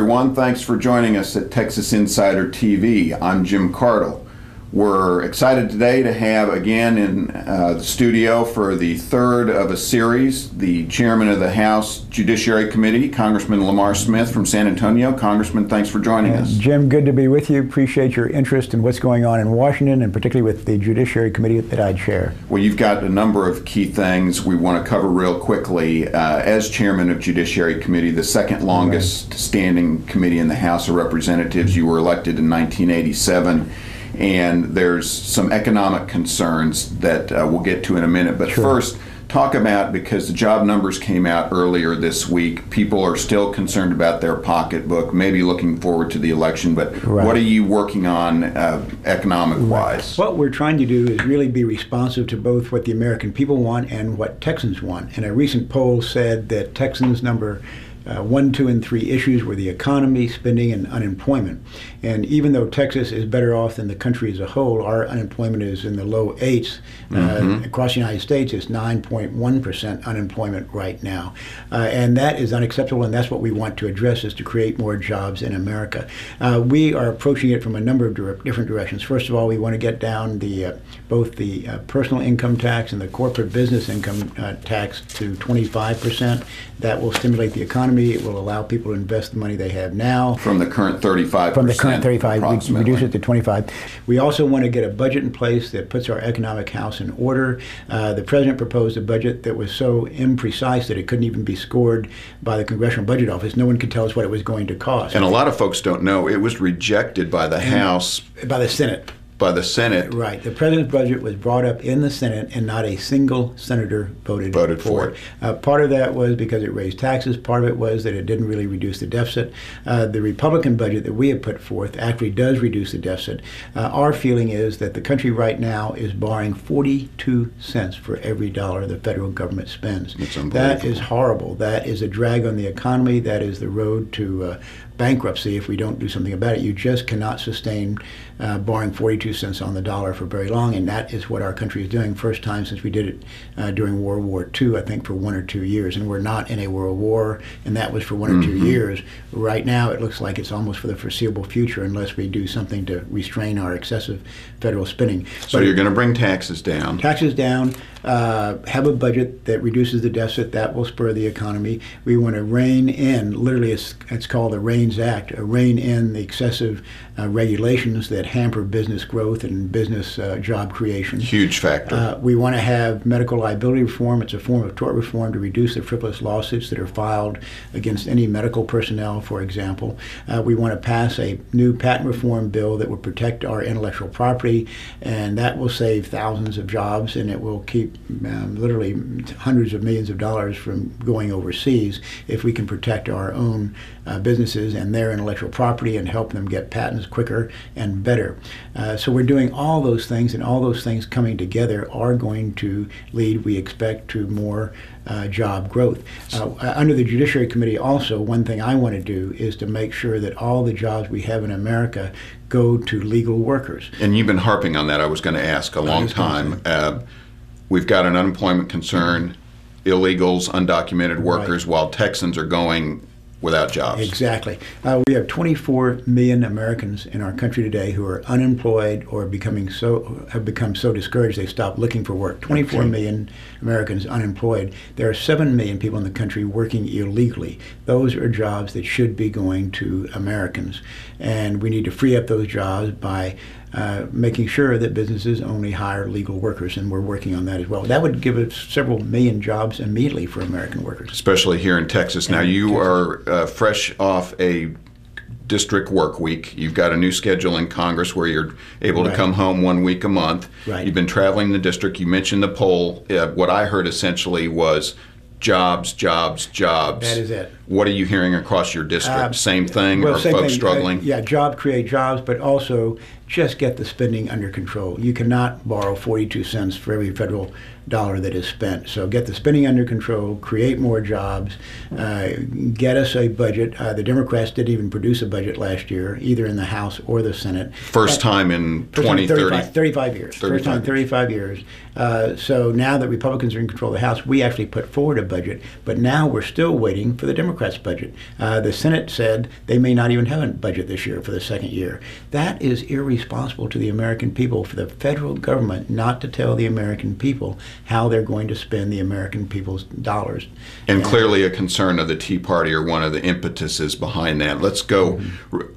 everyone. Thanks for joining us at Texas Insider TV. I'm Jim Cardle. We're excited today to have again in the studio for the third of a series the chairman of the House Judiciary Committee, Congressman Lamar Smith from San Antonio. Congressman, thanks for joining us. Jim, good to be with you. Appreciate your interest in what's going on in Washington, and particularly with the Judiciary Committee that I chair. Well, you've got a number of key things we want to cover real quickly. As chairman of Judiciary Committee, the second longest standing committee in the House of Representatives, you were elected in 1987. And there's some economic concerns that we'll get to in a minute. But first, talk about, because the job numbers came out earlier this week, people are still concerned about their pocketbook, maybe looking forward to the election, but what are you working on economic-wise? What we're trying to do is really be responsive to both what the American people want and what Texans want. And a recent poll said that Texans number 1, 2, and 3 issues were the economy, spending, and unemployment. And even though Texas is better off than the country as a whole, our unemployment is in the low 8s. Across the United States, it's 9.1% unemployment right now. And that is unacceptable, and that's what we want to address, is to create more jobs in America. We are approaching it from a number of different directions. First of all, we want to get down both the personal income tax and the corporate business income tax to 25%. That will stimulate the economy. It will allow people to invest the money they have now. From the current 35%. From the current 35, we reduce it to 25. We also want to get a budget in place that puts our economic house in order. The president proposed a budget that was so imprecise that it couldn't even be scored by the Congressional Budget Office. No one could tell us what it was going to cost. And a lot of folks don't know, it was rejected by the House. By the Senate. By the Senate. Right. The president's budget was brought up in the Senate, and not a single senator voted for it. Part of that was because it raised taxes. Part of it was that it didn't really reduce the deficit. The Republican budget that we have put forth actually does reduce the deficit. Our feeling is that the country right now is borrowing 42 cents for every dollar the federal government spends. That is horrible. That is a drag on the economy. That is the road to bankruptcy if we don't do something about it. You just cannot sustain borrowing 42 cents on the dollar for very long, and that is what our country is doing. First time since we did it during World War II, I think, for 1 or 2 years, and we're not in a world war, and that was for 1 or 2 years. Right now it looks like it's almost for the foreseeable future unless we do something to restrain our excessive federal spending. So you're going to bring taxes down. Taxes down, have a budget that reduces the deficit. That will spur the economy. We want to rein in, literally it's called the REINS Act, rein in the excessive regulations that hamper business growth and business job creation. Huge factor. We want to have medical liability reform. It's a form of tort reform to reduce the frivolous lawsuits that are filed against any medical personnel, for example. We want to pass a new patent reform bill that will protect our intellectual property, and that will save thousands of jobs, and it will keep literally hundreds of millions of dollars from going overseas if we can protect our own businesses and their intellectual property and help them get patents quicker and better. So we're doing all those things, and all those things coming together are going to lead, we expect, to more job growth. Under the Judiciary Committee also, one thing I want to do is to make sure that all the jobs we have in America go to legal workers. And you've been harping on that, I was going to ask, a long time. We've got an unemployment concern, illegals, undocumented workers, while Texans are going without jobs. Exactly. We have 24 million Americans in our country today who are unemployed or have become so discouraged they stop looking for work. 24 million Americans unemployed. There are 7 million people in the country working illegally. Those are jobs that should be going to Americans, and we need to free up those jobs by making sure that businesses only hire legal workers, and we're working on that as well. That would give us several million jobs immediately for American workers. Especially here in Texas. Now, you are fresh off a district work week. You've got a new schedule in Congress where you're able to come home 1 week a month. You've been traveling the district. You mentioned the poll. What I heard essentially was jobs, jobs, jobs. That is it. What are you hearing across your district? Same thing? Well, are same folks thing. struggling? Yeah, create jobs, but also just get the spending under control. You cannot borrow 42 cents for every federal dollar that is spent. So get the spending under control, create more jobs, get us a budget. The Democrats didn't even produce a budget last year, either in the House or the Senate. First time in 20, 35 years. First time in 35 years. So now that Republicans are in control of the House, we actually put forward a budget, but now we're still waiting for the Democrats' budget. The Senate said they may not even have a budget this year for the second year. That is irresponsible to the American people, for the federal government not to tell the American people how they're going to spend the American people's dollars. And clearly a concern of the Tea Party, or one of the impetuses behind that. Let's go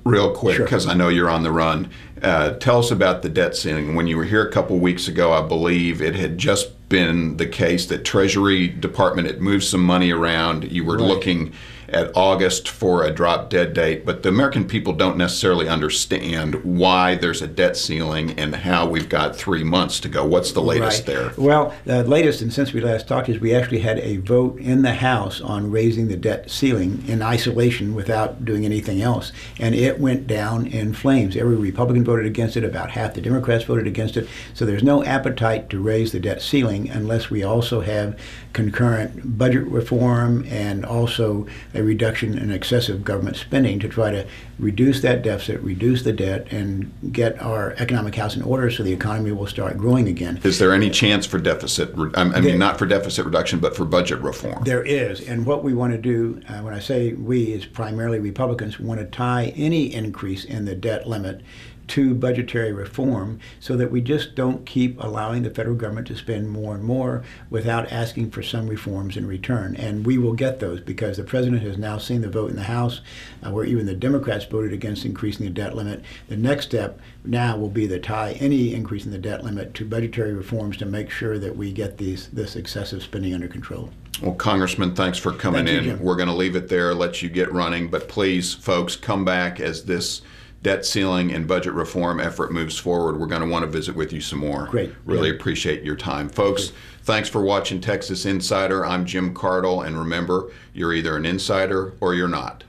real quick, because I know you're on the run. Tell us about the debt ceiling. When you were here a couple weeks ago, I believe it had just been the case that Treasury Department had moved some money around. You were looking at August for a drop dead date, but the American people don't necessarily understand why there's a debt ceiling and how we've got 3 months to go. What's the latest there? Well, the latest, and since we last talked, is we actually had a vote in the House on raising the debt ceiling in isolation without doing anything else, and it went down in flames. Every Republican voted against it, about half the Democrats voted against it, so there's no appetite to raise the debt ceiling unless we also have concurrent budget reform and also a reduction in excessive government spending to try to reduce that deficit, reduce the debt, and get our economic house in order so the economy will start growing again. Is there any chance for deficit, not for deficit reduction, but for budget reform? There is, and what we want to do, when I say we, is primarily Republicans, want to tie any increase in the debt limit to budgetary reform so that we just don't keep allowing the federal government to spend more and more without asking for some reforms in return. And we will get those because the president has now seen the vote in the House where even the Democrats voted against increasing the debt limit. The next step now will be to tie any increase in the debt limit to budgetary reforms to make sure that we get this excessive spending under control. Well, Congressman, thanks for coming in. Jim. We're going to leave it there, let you get running, but please, folks, come back as this debt ceiling and budget reform effort moves forward. We're going to want to visit with you some more. Great. Really appreciate your time. Folks, thanks for watching Texas Insider. I'm Jim Cardle, and remember, you're either an insider or you're not.